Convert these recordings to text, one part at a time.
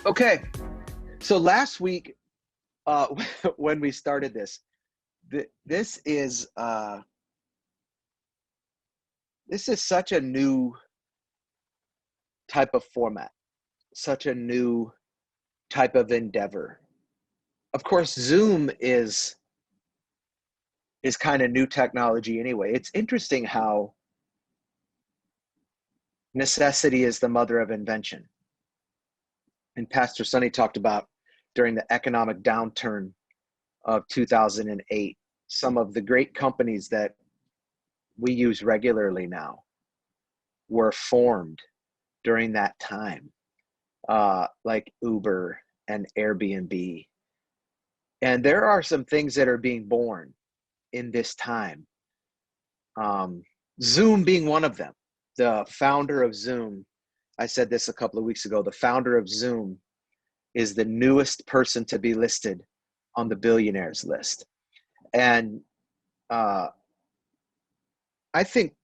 Okay, so last week, uh, when we started this, this is this is such a new type of format, such a new type of endeavor. Of course, Zoom is kind of new technology anyway. It's interesting how necessity is the mother of invention. And Pastor Sonny talked about during the economic downturn of 2008, some of the great companies that we use regularly now were formed during that time, like Uber and Airbnb. And there are some things that are being born in this time. Um, Zoom being one of them. The founder of Zoom, I said this a couple of weeks ago, the founder of Zoom is the newest person to be listed on the billionaires list. And I think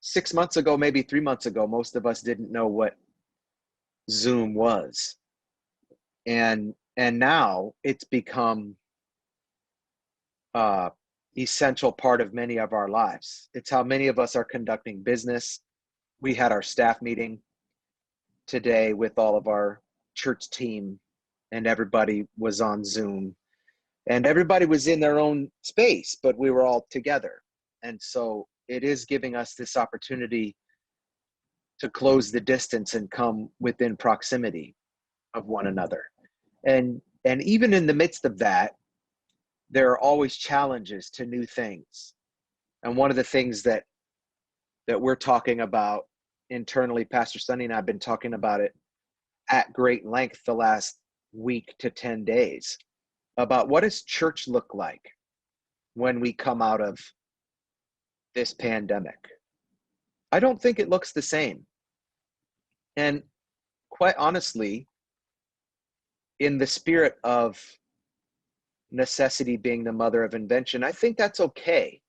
6 months ago, maybe 3 months ago, most of us didn't know what Zoom was. And now it's become essential part of many of our lives. It's how many of us are conducting business. We had our staff meeting today with all of our church team, and everybody was on Zoom, and everybody was in their own space, but we were all together. And so it is giving us this opportunity to close the distance and come within proximity of one another. And even in the midst of that, there are always challenges to new things. And one of the things that we're talking about internally, Pastor Sonny and I have been talking about it at great length the last week to 10 days, about what does church look like when we come out of this pandemic. I don't think it looks the same. And quite honestly, in the spirit of necessity being the mother of invention, I think that's okay.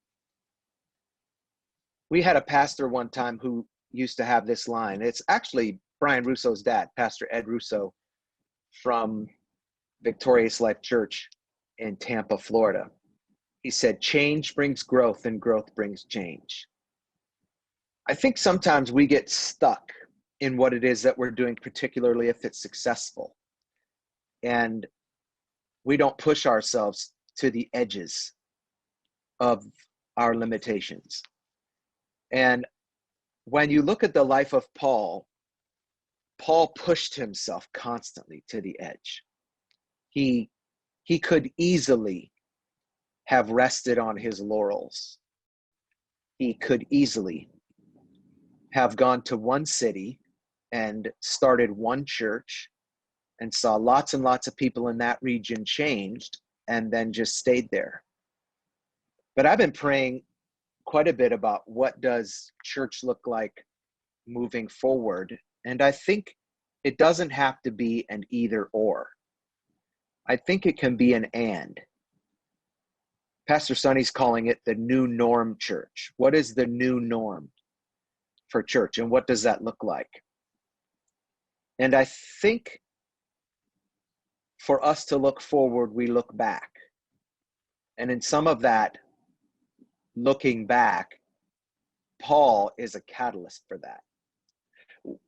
We had a pastor one time who used to have this line. It's actually Brian Russo's dad, Pastor Ed Russo from Victorious Life Church in Tampa, Florida. He said, change brings growth and growth brings change. I think sometimes we get stuck in what it is that we're doing, particularly if it's successful. And we don't push ourselves to the edges of our limitations. And when you look at the life of Paul, Paul pushed himself constantly to the edge. He could easily have rested on his laurels. He could easily have gone to one city and started one church and saw lots and lots of people in that region changed and then just stayed there. But I've been praying quite a bit about what does church look like moving forward. And I think it doesn't have to be an either or. I think it can be an and. Pastor Sonny's calling it the new norm church. What is the new norm for church, and what does that look like? And I think for us to look forward, we look back. And in some of that looking back, Paul is a catalyst for that.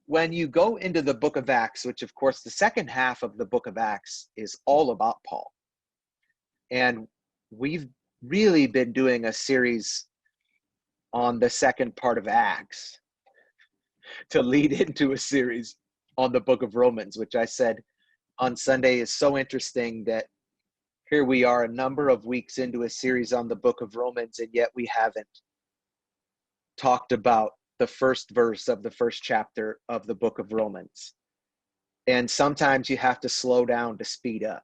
When you go into the book of Acts, which of course the second half of the book of Acts is all about Paul. And we've really been doing a series on the second part of Acts to lead into a series on the book of Romans, which I said on Sunday is so interesting that here we are a number of weeks into a series on the book of Romans, and yet we haven't talked about the first verse of the first chapter of the book of Romans. And sometimes you have to slow down to speed up.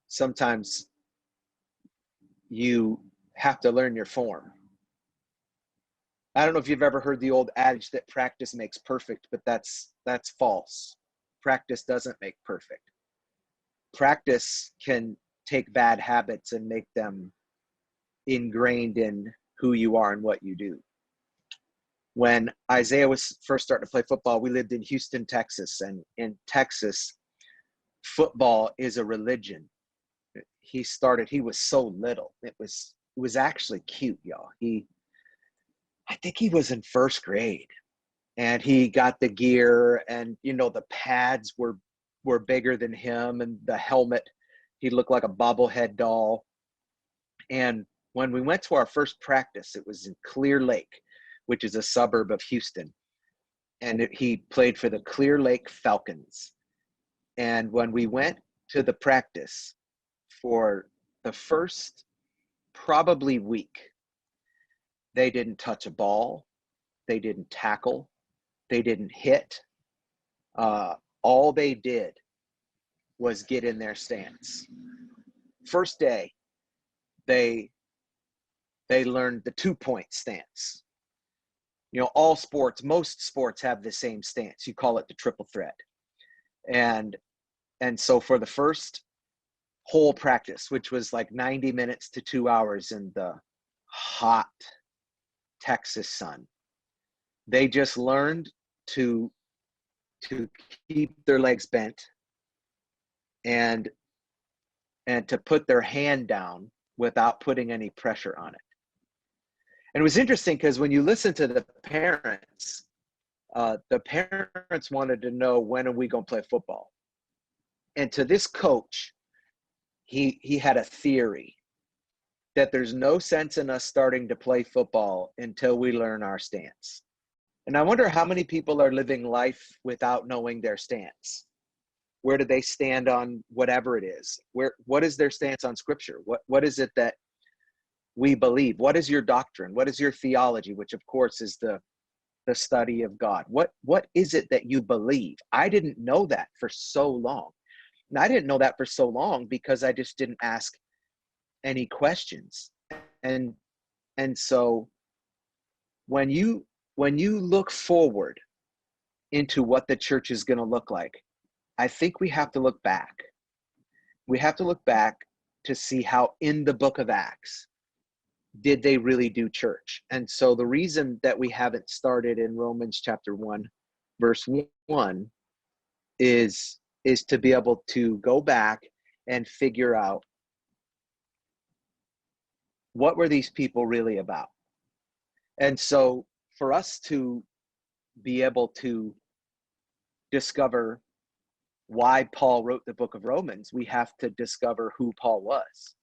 Sometimes you have to learn your form. I don't know if you've ever heard the old adage that practice makes perfect, but that's false. Practice doesn't make perfect. Practice can take bad habits and make them ingrained in who you are and what you do. When Isaiah was first starting to play football, we lived in Houston, Texas. And in Texas, football is a religion. He was so little. It was actually cute, y'all. I think he was in first grade, and he got the gear, and the pads were bigger than him, and the helmet, he looked like a bobblehead doll. And when we went to our first practice, it was in Clear Lake, which is a suburb of Houston, and he played for the Clear Lake Falcons. And when we went to the practice, for the first probably week, they didn't touch a ball, they didn't tackle, they didn't hit. All they did was get in their stance. First day, they learned the 2-point stance. Most sports have the same stance. You call it the triple threat. And so for the first whole practice, which was like 90 minutes to 2 hours in the hot Texas sun, they just learned to keep their legs bent and to put their hand down without putting any pressure on it. And it was interesting because when you listen to the parents wanted to know, when are we going to play football? And to this coach, he had a theory that there's no sense in us starting to play football until we learn our stance. And I wonder how many people are living life without knowing their stance. Where do they stand on whatever it is? What is their stance on Scripture? What is it that we believe? What is your doctrine? What is your theology? Which, of course, is the study of God. What is it that you believe? I didn't know that for so long. And I didn't know that for so long because I just didn't ask any questions. And so when you look forward into what the church is going to look like, I think we have to look back. We have to look back to see how in the book of Acts did they really do church. And so the reason that we haven't started in Romans chapter 1, verse 1 is to be able to go back and figure out, what were these people really about? And so for us to be able to discover why Paul wrote the book of Romans, we have to discover who Paul was.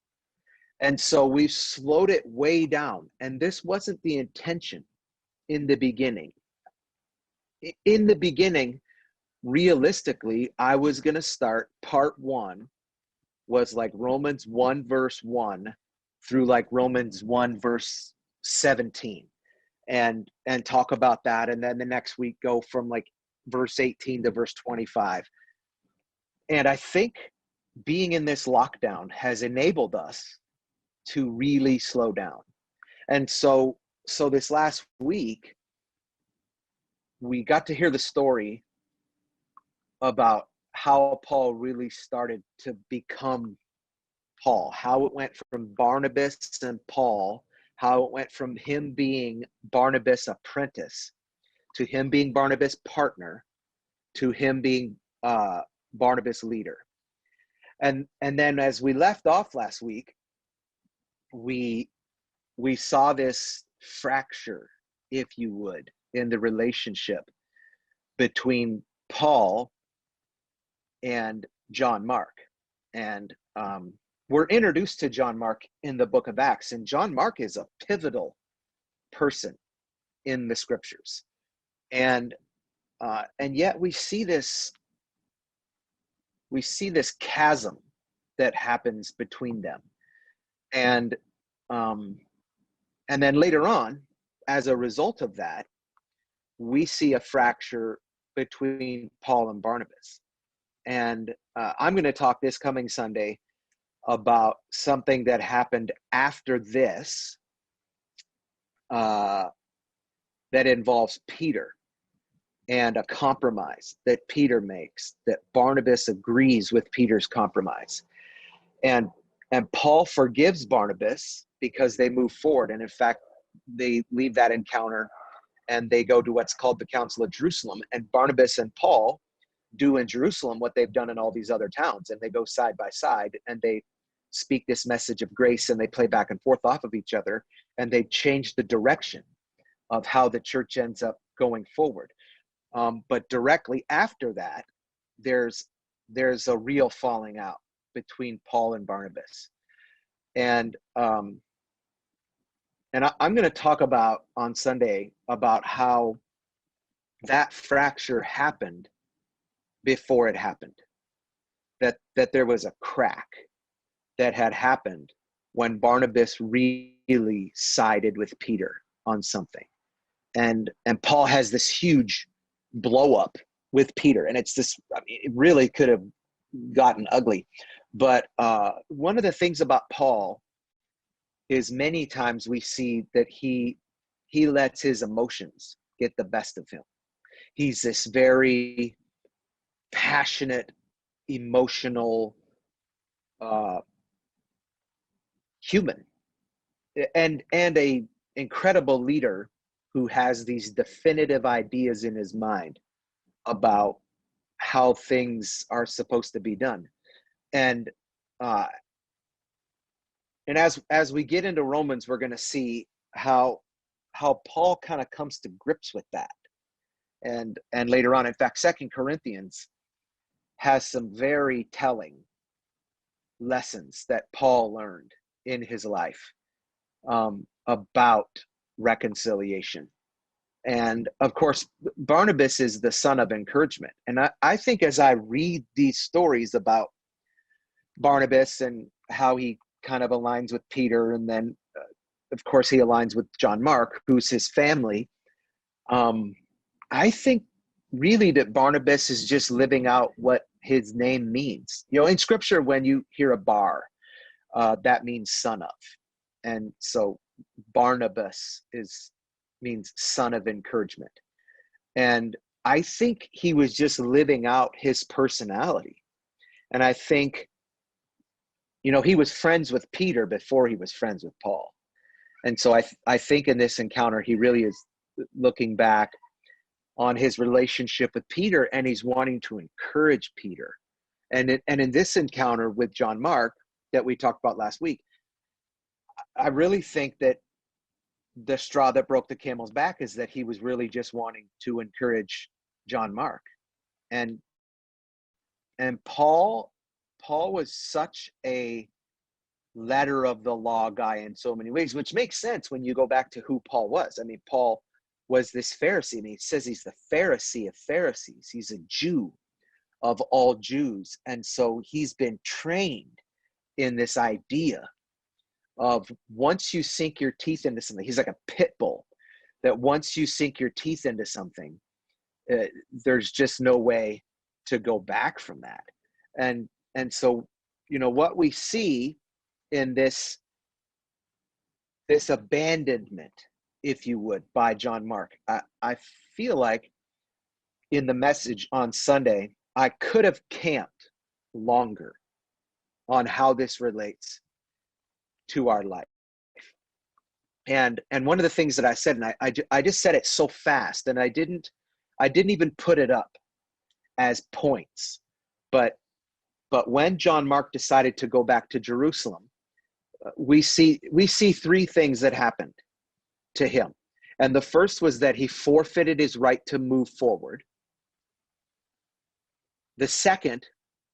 And so we've slowed it way down. And this wasn't the intention in the beginning. In the beginning, realistically, I was going to start part 1 was like Romans 1 verse 1 through like Romans 1 verse 17 and talk about that. And then the next week go from like verse 18 to verse 25. And I think being in this lockdown has enabled us to really slow down. And so this last week, we got to hear the story about how Paul really started to become Paul, how it went from Barnabas and Paul, how it went from him being Barnabas' apprentice to him being Barnabas' partner to him being Barnabas' leader. And then as we left off last week, we saw this fracture, if you would, in the relationship between Paul and John Mark. And we're introduced to John Mark in the book of Acts, and John Mark is a pivotal person in the scriptures. And yet we see this chasm that happens between them. And then later on, as a result of that, we see a fracture between Paul and Barnabas. And I'm going to talk this coming Sunday about something that happened after this that involves Peter and a compromise that Peter makes, that Barnabas agrees with Peter's compromise. And Paul forgives Barnabas because they move forward. And in fact, they leave that encounter and they go to what's called the Council of Jerusalem. And Barnabas and Paul do in Jerusalem what they've done in all these other towns, and they go side by side and they speak this message of grace, and they play back and forth off of each other, and they change the direction of how the church ends up going forward. But directly after that, there's a real falling out between Paul and Barnabas. And I'm going to talk about on Sunday about how that fracture happened before it happened. That there was a crack that had happened when Barnabas really sided with Peter on something. And Paul has this huge blow up with Peter. And it's this, I mean, it really could have gotten ugly. But one of the things about Paul is many times we see that he lets his emotions get the best of him. He's this very passionate, emotional human, and a incredible leader who has these definitive ideas in his mind about how things are supposed to be done. And as we get into Romans, we're going to see how Paul kind of comes to grips with that. And later on, in fact, 2 Corinthians has some very telling lessons that Paul learned in his life about reconciliation. And of course, Barnabas is the son of encouragement. And I think as I read these stories about Barnabas and how he kind of aligns with Peter, and then of course he aligns with John Mark, who's his family, I think really that Barnabas is just living out what his name means. You know, in scripture, when you hear a bar, that means son of. And so Barnabas means son of encouragement. And I think he was just living out his personality. And I think, you know, he was friends with Peter before he was friends with Paul. And so I think in this encounter, he really is looking back on his relationship with Peter, and he's wanting to encourage Peter. And in this encounter with John Mark that we talked about last week, I really think that the straw that broke the camel's back is that he was really just wanting to encourage John Mark. And Paul was such a letter of the law guy in so many ways, which makes sense when you go back to who Paul was. I mean, Paul was this Pharisee, and he says he's the Pharisee of Pharisees. He's a Jew of all Jews. And so he's been trained in this idea of once you sink your teeth into something, he's like a pit bull, that once you sink your teeth into something, there's just no way to go back from that. And so, you know, what we see in this abandonment, if you would, by John Mark, I feel like in the message on Sunday, I could have camped longer on how this relates to our life. And one of the things that I said, and I just said it so fast, and I didn't even put it up as points, but when John Mark decided to go back to Jerusalem, we see three things that happened to him. And the first was that he forfeited his right to move forward. The second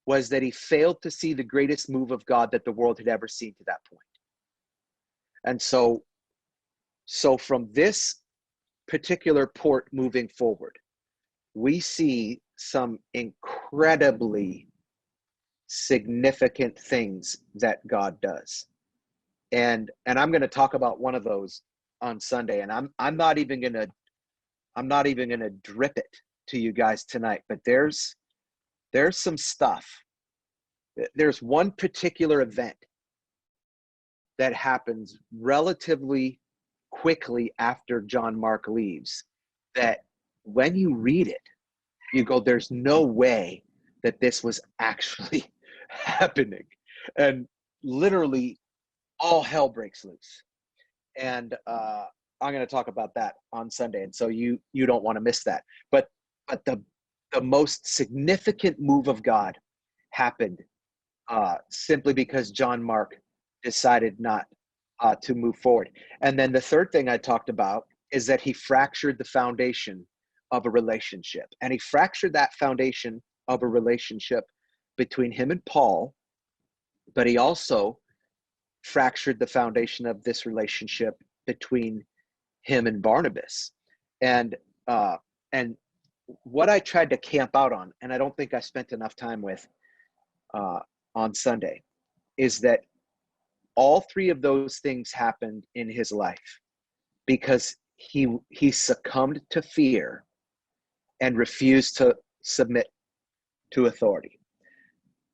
was that he failed to see the greatest move of God that the world had ever seen to that point. And so from this particular port moving forward, we see some incredibly significant things that God does. And I'm going to talk about one of those on Sunday, and I'm not even going to drip it to you guys tonight, but there's some stuff. There's one particular event that happens relatively quickly after John Mark leaves, that when you read it, you go, there's no way that this was actually happening. And literally all hell breaks loose. And I'm going to talk about that on Sunday. And so you don't want to miss that. But the the most significant move of God happened simply because John Mark decided not to move forward. And then the third thing I talked about is that he fractured the foundation of a relationship. And he fractured that foundation of a relationship between him and Paul, but he also fractured the foundation of this relationship between him and Barnabas. And what I tried to camp out on, and I don't think I spent enough time with on Sunday, is that all three of those things happened in his life because he succumbed to fear and refused to submit to authority.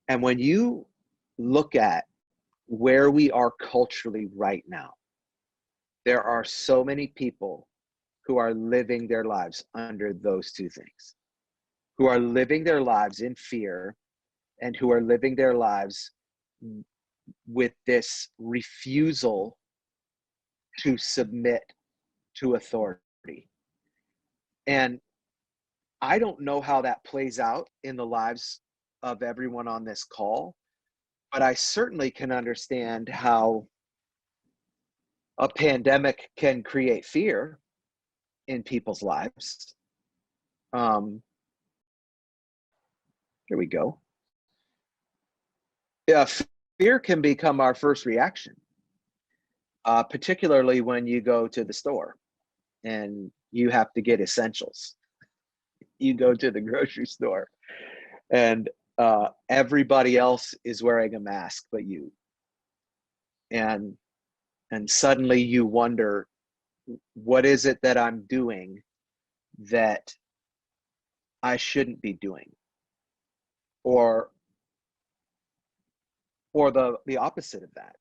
And when you look at where we are culturally right now, there are so many people who are living their lives under those two things, who are living their lives in fear and who are living their lives with this refusal to submit to authority. And I don't know how that plays out in the lives of everyone on this call, but I certainly can understand how a pandemic can create fear in people's lives. Here we go. Yeah, fear can become our first reaction, particularly when you go to the store and you have to get essentials. You go to the grocery store and everybody else is wearing a mask but you. And suddenly you wonder, what is it that I'm doing that I shouldn't be doing? Or the opposite of that.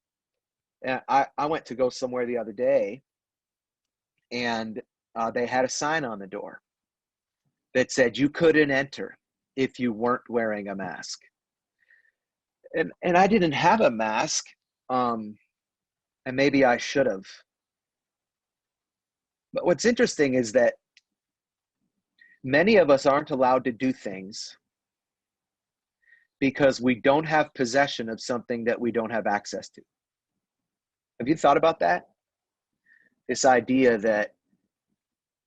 And I went to go somewhere the other day, and they had a sign on the door that said you couldn't enter if you weren't wearing a mask. And I didn't have a mask, and maybe I should have. But what's interesting is that many of us aren't allowed to do things because we don't have possession of something that we don't have access to. Have you thought about that? This idea that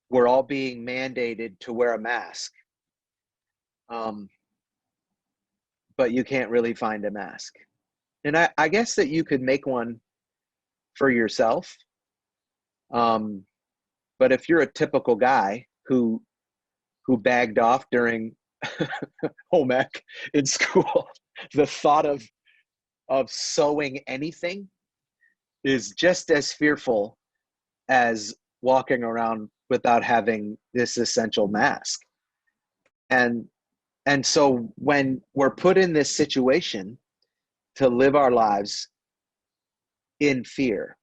we're all being mandated to wear a mask, but you can't really find a mask. And I guess that you could make one for yourself. But if you're a typical guy who bagged off during home ec in school, the thought of sewing anything is just as fearful as walking around without having this essential mask. And so when we're put in this situation to live our lives in fear,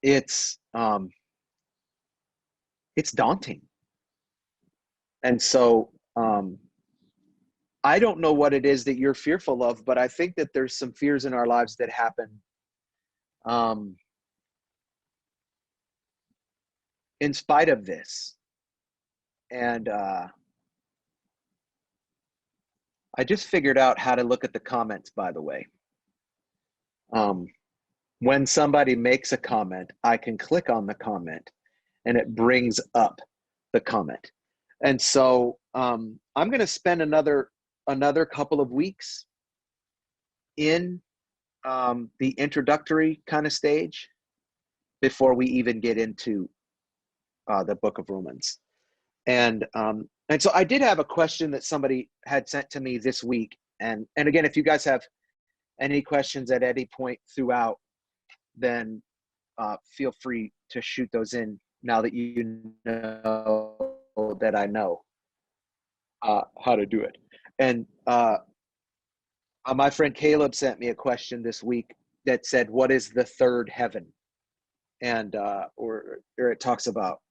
it's daunting. And so I don't know what it is that you're fearful of, but I think that there's some fears in our lives that happen in spite of this. And I just figured out how to look at the comments, by the way. When somebody makes a comment, I can click on the comment and it brings up the comment. And so I'm going to spend another couple of weeks in the introductory kind of stage before we even get into the book of Romans. And so I did have a question that somebody had sent to me this week. And again, if you guys have any questions at any point throughout, then feel free to shoot those in now that you know that I know how to do it. And my friend Caleb sent me a question this week that said, what is the third heaven? And or it talks about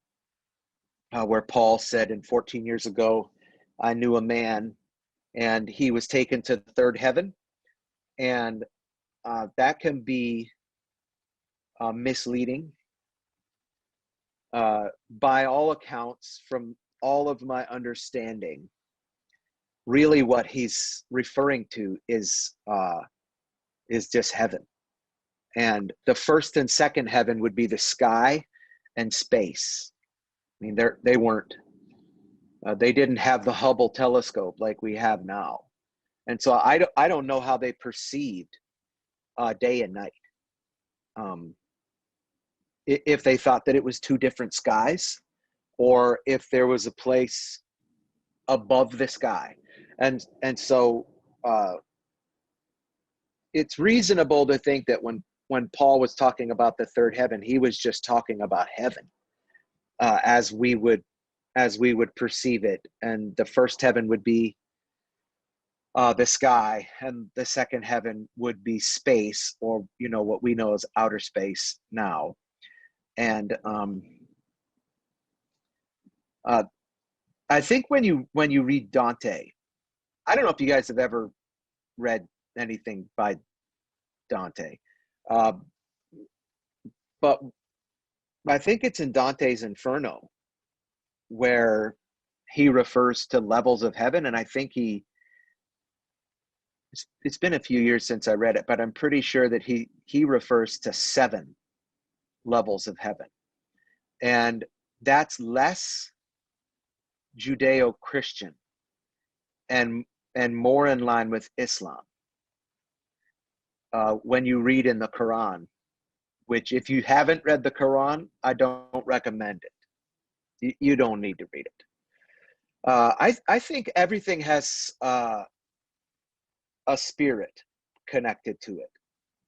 where Paul said, in 14 years ago, I knew a man and he was taken to the third heaven. And that can be misleading. By all accounts, from all of my understanding, really what he's referring to is just heaven. And the first and second heaven would be the sky and space. I mean, they weren't, they didn't have the Hubble telescope like we have now. And so I don't know how they perceived day and night. If they thought that it was two different skies, or if there was a place above the sky. And so it's reasonable to think that when Paul was talking about the third heaven, he was just talking about heaven as we would perceive it. And the first heaven would be the sky, and the second heaven would be space, or what we know as outer space now. And I think when you read Dante, I don't know if you guys have ever read anything by Dante, but I think it's in Dante's Inferno where he refers to levels of heaven. And I think it's been a few years since I read it, but I'm pretty sure that he refers to 7 levels of heaven. And that's less Judeo-Christian and more in line with Islam. When you read in the Quran, which if you haven't read the Quran, I don't recommend it. You don't need to read it. I think everything has a spirit connected to it.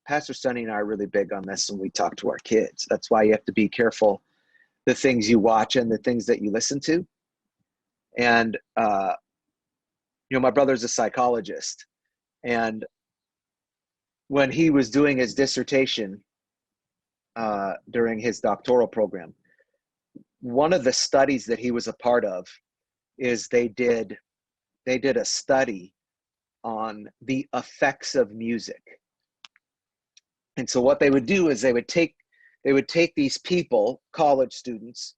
Pastor Sonny and I are really big on this when we talk to our kids. That's why you have to be careful the things you watch and the things that you listen to. And my brother's a psychologist, and when he was doing his dissertation during his doctoral program, one of the studies that he was a part of is they did a study on the effects of music. And so what they would do is they would take these people, college students,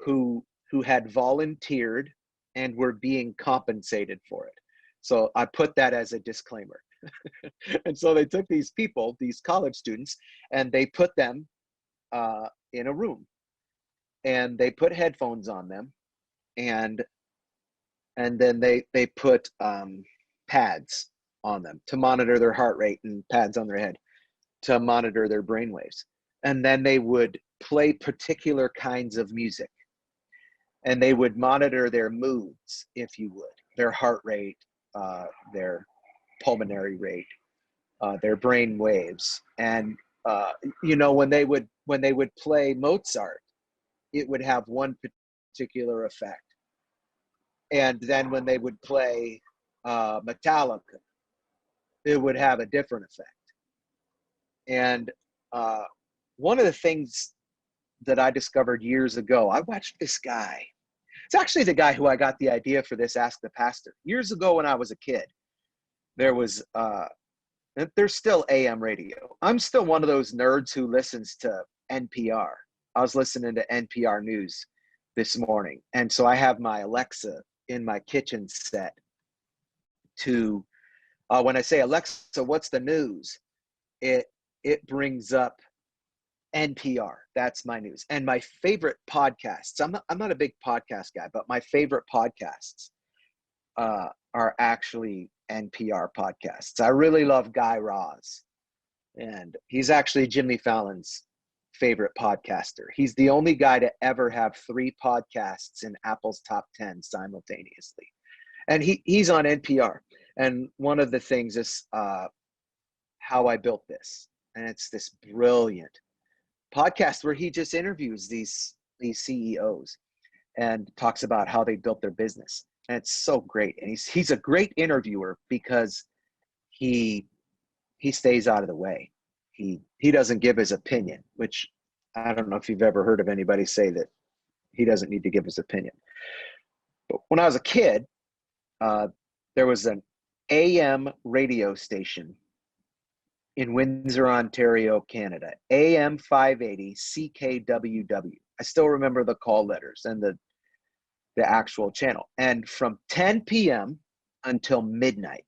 who had volunteered and were being compensated for it. So I put that as a disclaimer. And so they took these people, these college students, and they put them in a room, and they put headphones on them, and then they put pads on them to monitor their heart rate, and pads on their head to monitor their brain waves. And then they would play particular kinds of music, and they would monitor their moods, if you would, their heart rate, their pulmonary rate, their brain waves. And when they would play Mozart, it would have one particular effect. And then when they would play Metallica, it would have a different effect. And one of the things that I discovered years ago, I watched this guy. It's actually the guy who I got the idea for this Ask the Pastor. Years ago when I was a kid, there's still AM radio. I'm still one of those nerds who listens to NPR. I was listening to NPR News this morning. And so I have my Alexa in my kitchen set to, when I say, Alexa, what's the news? It brings up NPR. That's my news. And my favorite podcasts, I'm not a big podcast guy, but my favorite podcasts are actually NPR podcasts. I really love Guy Raz, and he's actually Jimmy Fallon's favorite podcaster. He's the only guy to ever have 3 podcasts in Apple's top 10 simultaneously. And he's on NPR. And one of the things is How I Built This. And it's this brilliant podcast where he just interviews these CEOs and talks about how they built their business. And it's so great. And he's a great interviewer because he stays out of the way. He doesn't give his opinion, which I don't know if you've ever heard of anybody say that he doesn't need to give his opinion. But when I was a kid, there was an AM radio station in Windsor, Ontario, Canada, AM 580 CKWW. I still remember the call letters and the the actual channel. And from 10 p.m. until midnight,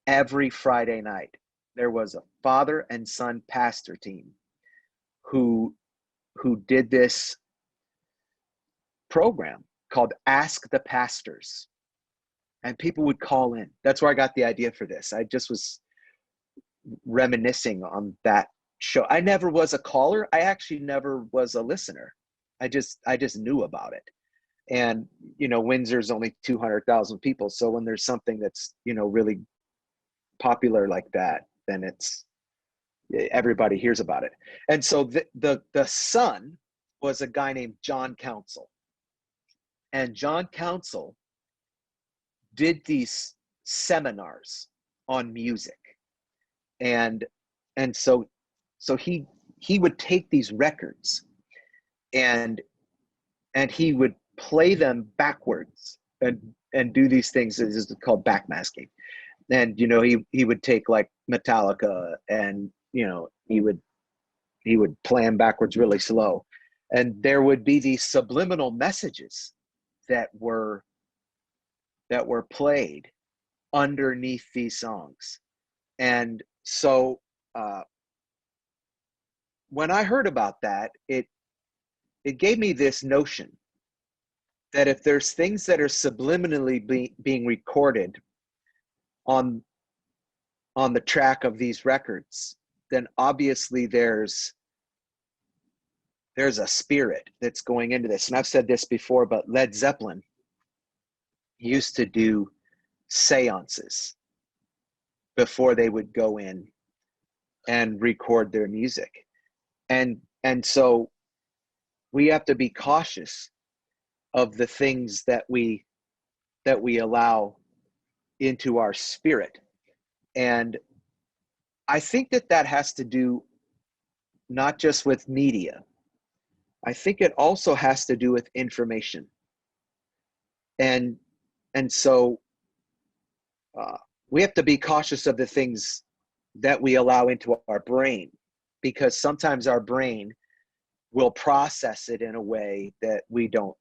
every Friday night, there was a father and son pastor team who did this program called Ask the Pastors. And people would call in. That's where I got the idea for this. I just was reminiscing on that show. I never was a caller. I actually never was a listener. I just knew about it. And, Windsor's only 200,000 people. So when there's something that's, really popular like that, then everybody hears about it. And so the son was a guy named John Council. And John Council did these seminars on music. And so he would take these records and he would play them backwards and do these things. This is called backmasking. And he would take like Metallica and he would play them backwards really slow, and there would be these subliminal messages that were played underneath these songs. And so when I heard about that, it gave me this notion that if there's things that are subliminally being recorded on the track of these records, then obviously there's a spirit that's going into this. And I've said this before, but Led Zeppelin used to do seances before they would go in and record their music. And so we have to be cautious of the things that we allow into our spirit. And I think that has to do not just with media. I think it also has to do with information. And so we have to be cautious of the things that we allow into our brain, because sometimes our brain will process it in a way that we don't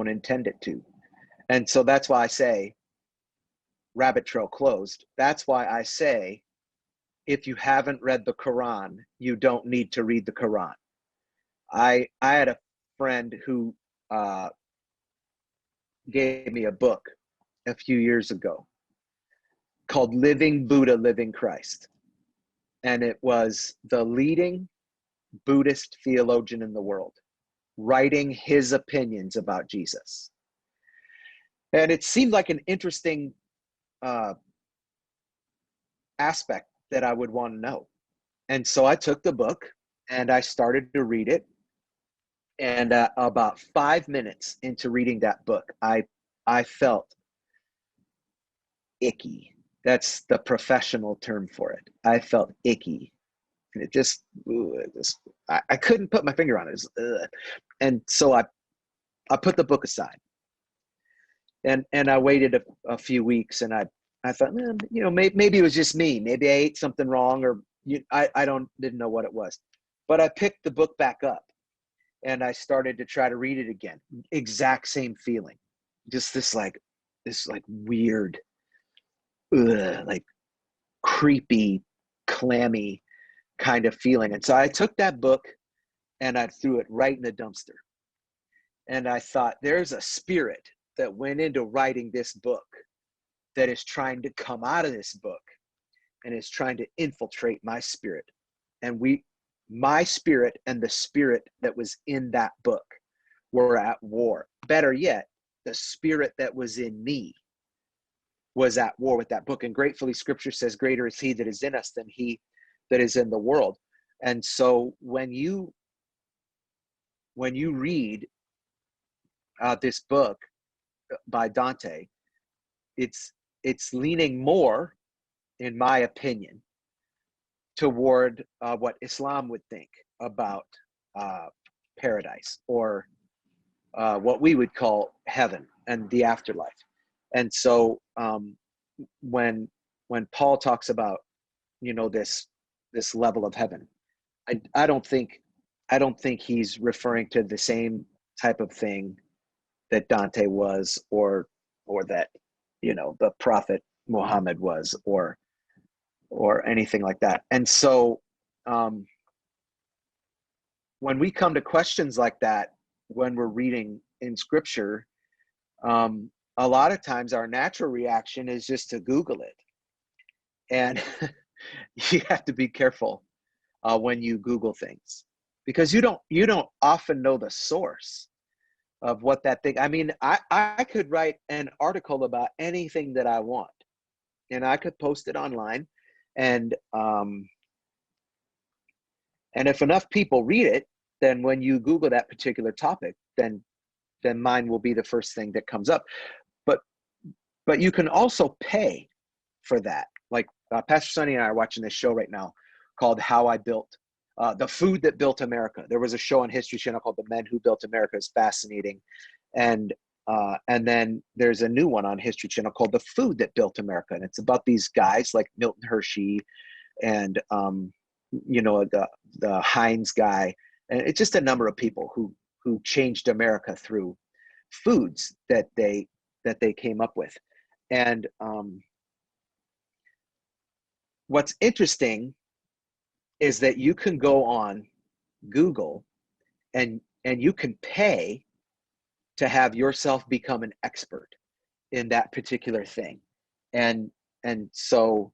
intend it to. And so that's why I say rabbit trail closed. That's why I say, if you haven't read the Quran, you don't need to read the Quran. I had a friend who gave me a book a few years ago called Living Buddha, Living Christ. And it was the leading Buddhist theologian in the world writing his opinions about Jesus. And it seemed like an interesting aspect that I would want to know. And so I took the book and I started to read it. And about 5 minutes into reading that book, I felt icky. That's the professional term for it. I felt icky. And I couldn't put my finger on it. And so I put the book aside. And I waited a few weeks, and I thought, maybe it was just me. Maybe I ate something wrong, or I didn't know what it was. But I picked the book back up, and I started to try to read it again. Exact same feeling, just this weird, like creepy, clammy kind of feeling. And so I took that book and I threw it right in the dumpster. And I thought, there's a spirit that went into writing this book that is trying to come out of this book and is trying to infiltrate my spirit. And my spirit and the spirit that was in that book were at war. Better yet, the spirit that was in me was at war with that book. And gratefully, scripture says, greater is he that is in us than he that is in the world. And so when you read this book by Dante, it's leaning more, in my opinion, toward what Islam would think about paradise, or what we would call heaven and the afterlife. And so when Paul talks about this level of heaven, I don't think he's referring to the same type of thing that Dante was, or that, you know, the prophet Muhammad was, or anything like that. And so when we come to questions like that, when we're reading in scripture, a lot of times our natural reaction is just to Google it. And you have to be careful when you Google things, because you don't often know the source of what that thing. I mean, I could write an article about anything that I want, and I could post it online, and if enough people read it, then when you Google that particular topic, then mine will be the first thing that comes up. But you can also pay for that. Like Pastor Sonny and I are watching this show right now called How I Built, the Food That Built America. There was a show on History Channel called The Men Who Built America. It's fascinating. And then there's a new one on History Channel called The Food That Built America. And it's about these guys like Milton Hershey and, you know, the Heinz guy. And it's just a number of people who changed America through foods that they came up with. And what's interesting is that you can go on Google and you can pay to have yourself become an expert in that particular thing. And so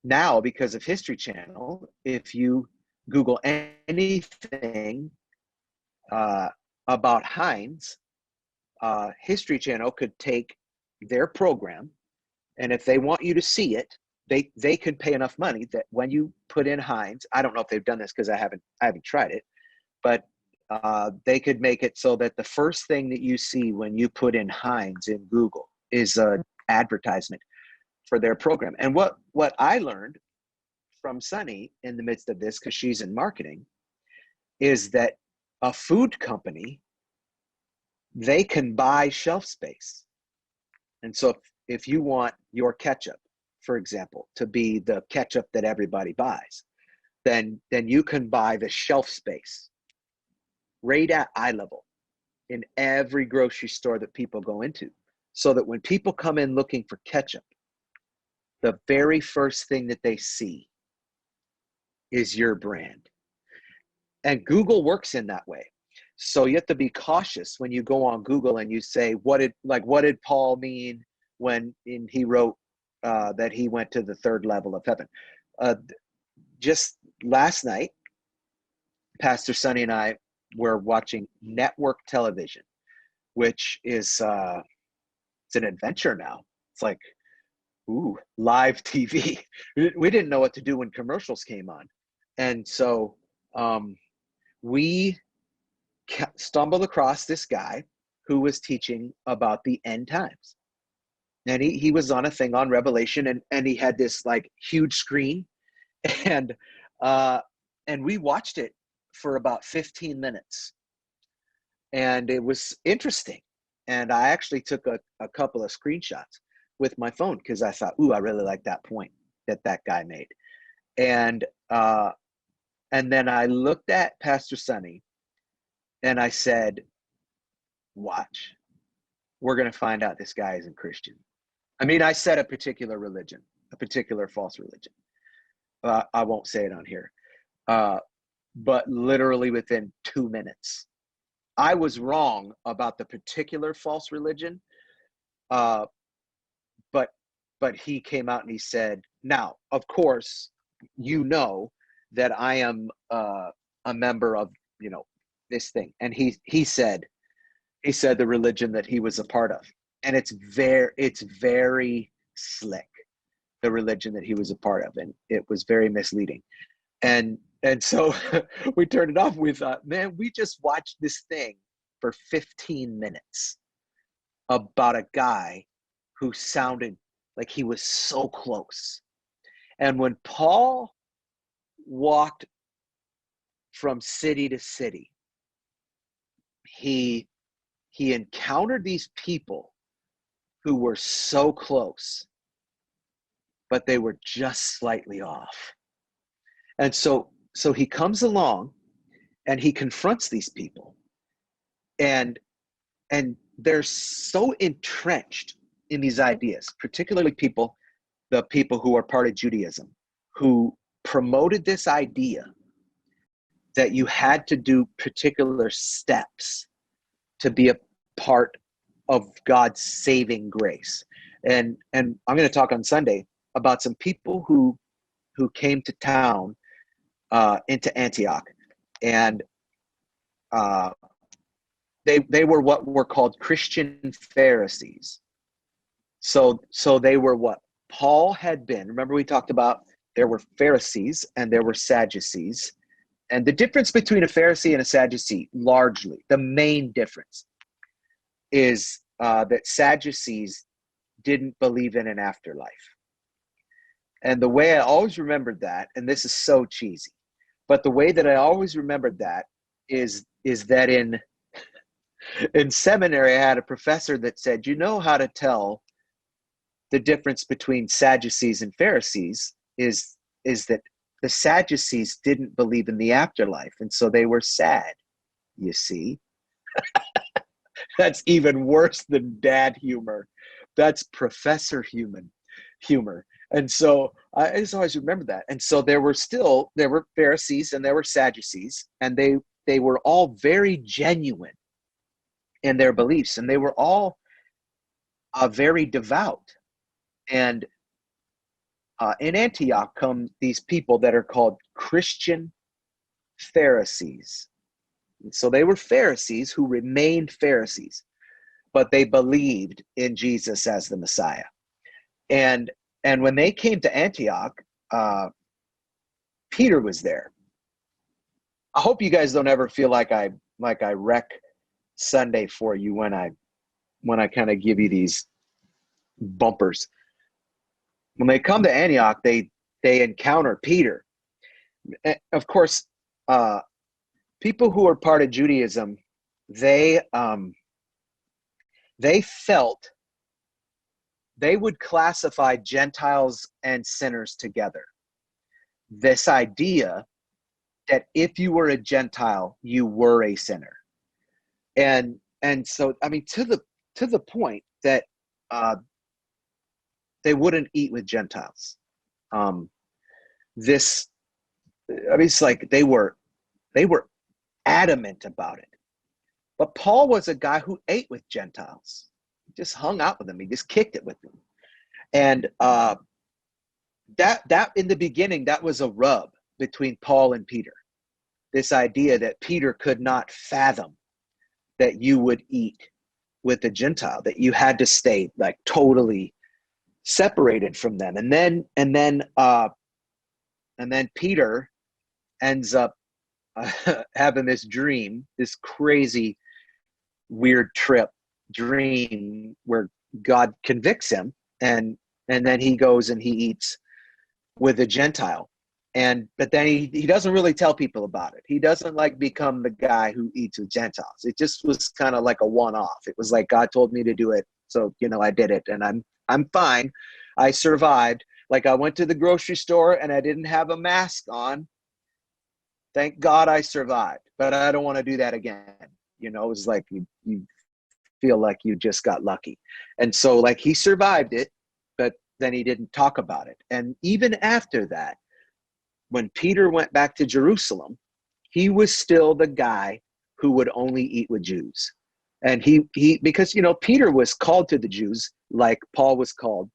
now, because of History Channel, if you Google anything about Heinz, History Channel could take their program, and if they want you to see it, they could pay enough money that when you put in Heinz, I don't know if they've done this because I haven't tried it, but they could make it so that the first thing that you see when you put in Heinz in Google is an advertisement for their program. And what I learned from Sonny in the midst of this, because she's in marketing, is that a food company, they can buy shelf space. And so if you want your ketchup, for example, to be the ketchup that everybody buys, then you can buy the shelf space right at eye level in every grocery store that people go into, so that when people come in looking for ketchup, the very first thing that they see is your brand. And Google works in that way. So you have to be cautious when you go on Google and you say, what did Paul mean when he wrote that he went to the third level of heaven? Just last night, Pastor Sonny and I were watching network television, which is it's an adventure now. It's like, ooh, live TV. We didn't know what to do when commercials came on. And so we stumbled across this guy who was teaching about the end times. And he was on a thing on Revelation, and he had this like huge screen, and we watched it for about 15 minutes. And it was interesting. And I actually took a couple of screenshots with my phone because I thought, ooh, I really like that point that guy made. And then I looked at Pastor Sonny and I said, watch, we're going to find out this guy isn't Christian. I mean, I said a particular religion, a particular false religion. I won't say it on here. But literally within 2 minutes, I was wrong about the particular false religion. But he came out and he said, now, of course, you know that I am a member of, you know, this thing. And he said the religion that he was a part of. And it's very slick, the religion that he was a part of. And it was very misleading. And so we turned it off. We thought, man, we just watched this thing for 15 minutes about a guy who sounded like he was so close. And when Paul walked from city to city, he encountered these people who were so close, but they were just slightly off. And so he comes along and he confronts these people. And and they're so entrenched in these ideas, particularly the people who are part of Judaism, who promoted this idea that you had to do particular steps to be a part of God's saving grace. And I'm going to talk on Sunday about some people who came to town into Antioch, and they were what were called Christian Pharisees. So they were what Paul had been. Remember, we talked about there were Pharisees and there were Sadducees. And the difference between a Pharisee and a Sadducee, largely, the main difference is that Sadducees didn't believe in an afterlife. And the way I always remembered that, and this is so cheesy, but the way that I always remembered that is that in seminary, I had a professor that said, you know how to tell the difference between Sadducees and Pharisees is that the Sadducees didn't believe in the afterlife, and so they were sad, you see. That's even worse than dad humor. That's professor humor. And so I just always remember that. And so there were Pharisees and there were Sadducees, and they were all very genuine in their beliefs, and they were all very devout. And in Antioch come these people that are called Christian Pharisees. And so they were Pharisees who remained Pharisees, but they believed in Jesus as the Messiah. And when they came to Antioch, Peter was there. I hope you guys don't ever feel like I wreck Sunday for you when I kind of give you these bumpers. When they come to Antioch, they encounter Peter. Of course, people who are part of Judaism, they felt they would classify Gentiles and sinners together. This idea that if you were a Gentile, you were a sinner. And so, I mean, to the point that they wouldn't eat with Gentiles. It's like they were adamant about it. But Paul was a guy who ate with Gentiles. He just hung out with them. He just kicked it with them. And that in the beginning, that was a rub between Paul and Peter. This idea that Peter could not fathom that you would eat with a Gentile, that you had to stay like totally separated from them. And then Peter ends up having this dream, this crazy, weird dream where God convicts him, and then he goes and he eats with a Gentile. But then he doesn't really tell people about it. He doesn't like become the guy who eats with Gentiles. It just was kind of like a one-off. It was like God told me to do it, so I did it, and I'm fine. I survived. Like I went to the grocery store and I didn't have a mask on. Thank God I survived, but I don't want to do that again. It was like you feel like you just got lucky. And so like he survived it, but then he didn't talk about it. And even after that, when Peter went back to Jerusalem, he was still the guy who would only eat with Jews. And he because Peter was called to the Jews like Paul was called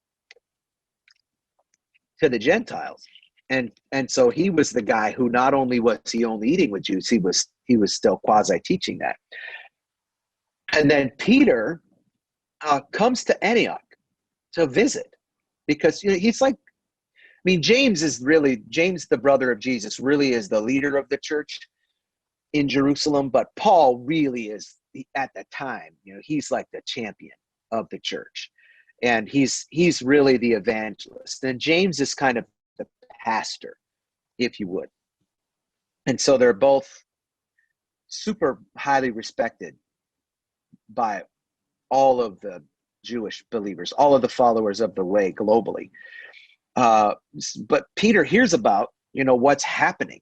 to the Gentiles. And so he was the guy who not only was he only eating with Jews, he was still quasi teaching that. And then Peter comes to Antioch to visit, because he's like, James, the brother of Jesus, really is the leader of the church in Jerusalem, but Paul really is, at the time, he's like the champion of the church, and he's really the evangelist. And James is kind of the pastor, if you would. And so they're both super highly respected by all of the Jewish believers, all of the followers of the way globally. But Peter hears about, what's happening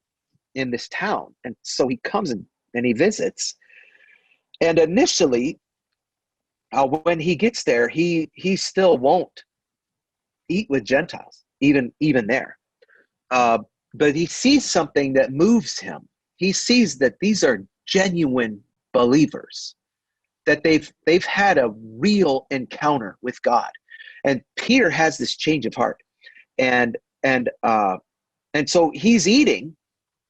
in this town. And so he comes and he visits. And initially, when he gets there, he still won't eat with Gentiles, even there. But he sees something that moves him. He sees that these are genuine believers, that they've had a real encounter with God. And Peter has this change of heart. And so he's eating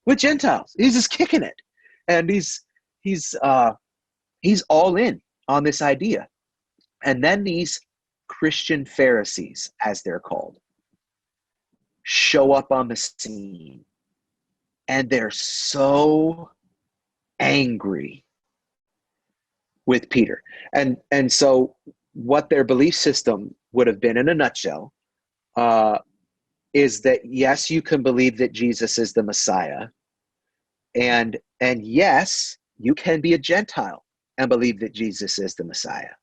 with Gentiles. He's just kicking it. And he's all in on this idea. And then these Christian Pharisees, as they're called, show up on the scene. And they're so angry with Peter. And so what their belief system would have been in a nutshell is that, yes, you can believe that Jesus is the Messiah. And yes, you can be a Gentile and believe that Jesus is the Messiah.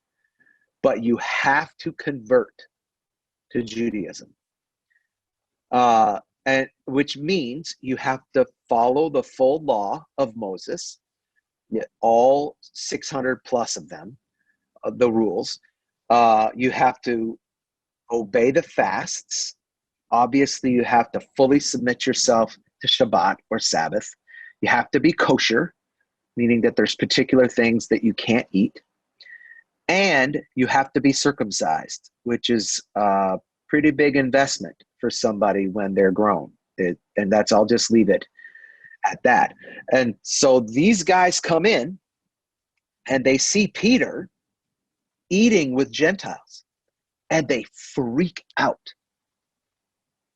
But you have to convert to Judaism. And which means you have to follow the full law of Moses, all 600 plus of them, the rules. You have to obey the fasts. Obviously, you have to fully submit yourself to Shabbat or Sabbath. You have to be kosher, meaning that there's particular things that you can't eat. And you have to be circumcised, which is a pretty big investment for somebody when they're grown. And I'll just leave it at that. And so these guys come in and they see Peter eating with Gentiles and they freak out.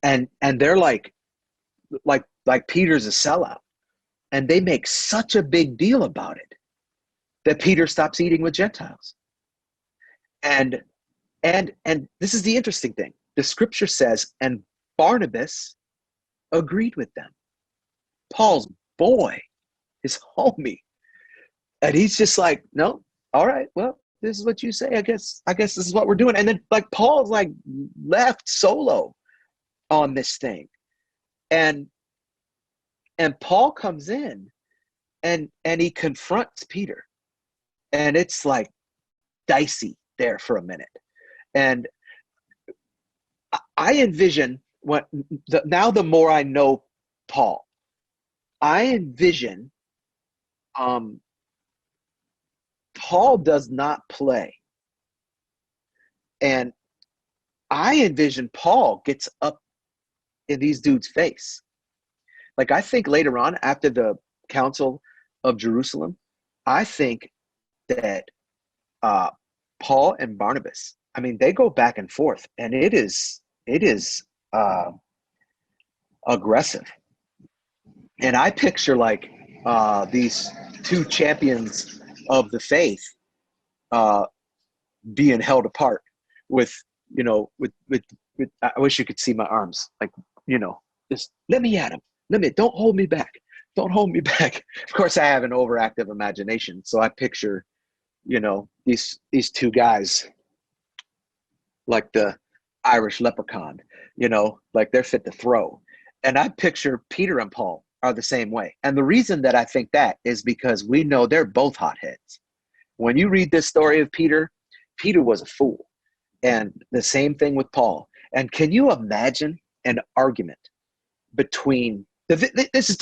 And they're like Peter's a sellout. And they make such a big deal about it that Peter stops eating with Gentiles. And this is the interesting thing. The scripture says, and Barnabas agreed with them. Paul's boy, his homie. And he's just like, no, all right, well, this is what you say. I guess this is what we're doing. And then like Paul's like left solo on this thing. And Paul comes in and he confronts Peter. And it's like dicey there for a minute. And I envision now the more I know Paul, I envision Paul does not play. And I envision Paul gets up in these dudes' face. Like I think later on after the Council of Jerusalem, I think that Paul and Barnabas, I mean, they go back and forth, and it is aggressive. And I picture like these two champions of the faith being held apart with I wish you could see my arms, like, just let me at him. Don't hold me back. Don't hold me back. Of course, I have an overactive imagination, so I picture, these two guys like the Irish leprechaun, like they're fit to throw. And I picture Peter and Paul are the same way. And the reason that I think that is because we know they're both hotheads. When you read this story of Peter was a fool. And the same thing with Paul. And can you imagine an argument between this is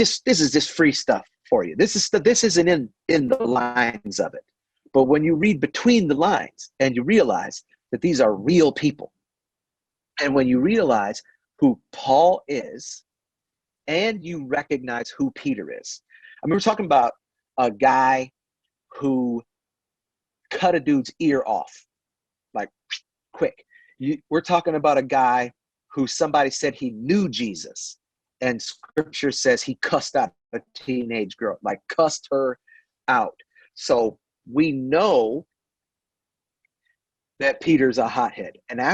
just free stuff for you. This isn't in the lines of it. But when you read between the lines and you realize that these are real people, and when you realize who Paul is, and you recognize who Peter is. I mean, we're talking about a guy who cut a dude's ear off, like quick. We're talking about a guy who somebody said he knew Jesus, and scripture says he cussed out a teenage girl, like cussed her out. So we know that Peter's a hothead. And